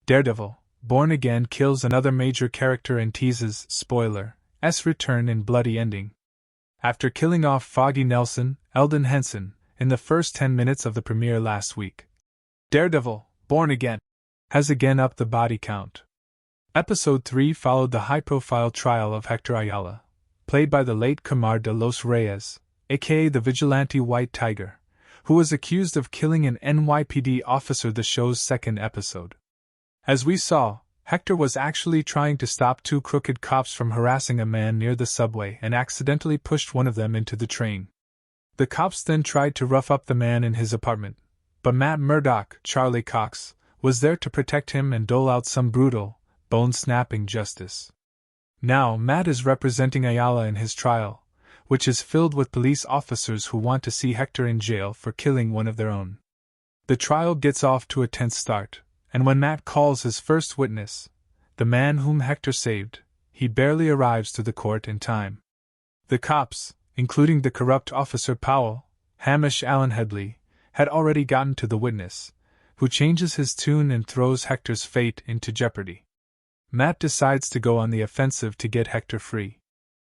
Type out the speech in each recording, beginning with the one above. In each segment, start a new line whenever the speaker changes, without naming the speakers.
Daredevil, Born Again kills another major character in Teases, spoiler,'s return in bloody ending. After killing off Foggy Nelson, Elden Henson, in the first 10 minutes of the premiere last week, Daredevil, Born Again, has again upped the body count. Episode 3 followed the high-profile trial of Hector Ayala, played by the late Kamar de los Reyes, a.k.a. the vigilante White Tiger, who was accused of killing an NYPD officer the show's second episode. As we saw, Hector was actually trying to stop two crooked cops from harassing a man near the subway and accidentally pushed one of them into the train. The cops then tried to rough up the man in his apartment, but Matt Murdock, Charlie Cox, was there to protect him and dole out some brutal, bone-snapping justice. Now Matt is representing Ayala in his trial, which is filled with police officers who want to see Hector in jail for killing one of their own. The trial gets off to a tense start, and when Matt calls his first witness, the man whom Hector saved, he barely arrives to the court in time. The cops, including the corrupt Officer Powell, Hamish Allen Headley, had already gotten to the witness, who changes his tune and throws Hector's fate into jeopardy. Matt decides to go on the offensive to get Hector free.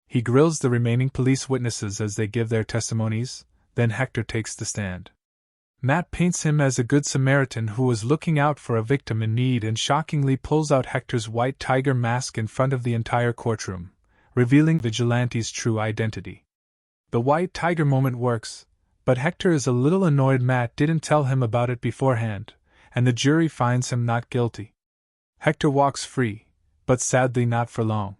He grills the remaining police witnesses as they give their testimonies, then Hector takes the stand. Matt paints him as a good Samaritan who was looking out for a victim in need and shockingly pulls out Hector's white tiger mask in front of the entire courtroom, revealing Vigilante's true identity. The white tiger moment works, but Hector is a little annoyed Matt didn't tell him about it beforehand, and the jury finds him not guilty. Hector walks free, but sadly not for long.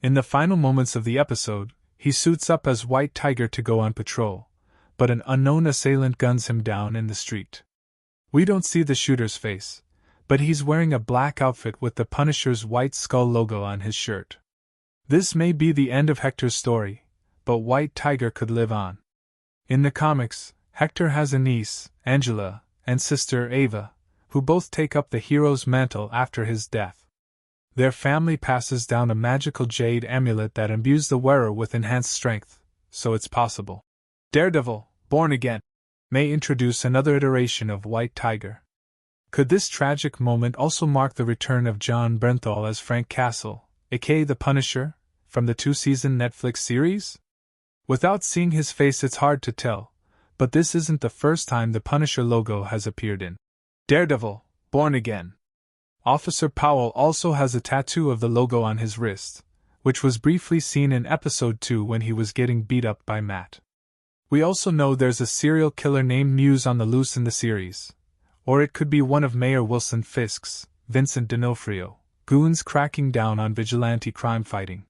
In the final moments of the episode, he suits up as White Tiger to go on patrol, but an unknown assailant guns him down in the street. We don't see the shooter's face, but he's wearing a black outfit with the Punisher's white skull logo on his shirt. This may be the end of Hector's story, but White Tiger could live on. In the comics, Hector has a niece, Angela, and sister, Ava, who both take up the hero's mantle after his death. Their family passes down a magical jade amulet that imbues the wearer with enhanced strength, so it's possible Daredevil, Born Again, may introduce another iteration of White Tiger. Could this tragic moment also mark the return of John Bernthal as Frank Castle, a.k.a. the Punisher, from the 2-season Netflix series? Without seeing his face it's hard to tell, but this isn't the first time the Punisher logo has appeared in Daredevil, Born Again. Officer Powell also has a tattoo of the logo on his wrist, which was briefly seen in Episode 2 when he was getting beat up by Matt. We also know there's a serial killer named Muse on the loose in the series, or it could be one of Mayor Wilson Fisk's, Vincent D'Onofrio, goons cracking down on vigilante crime fighting.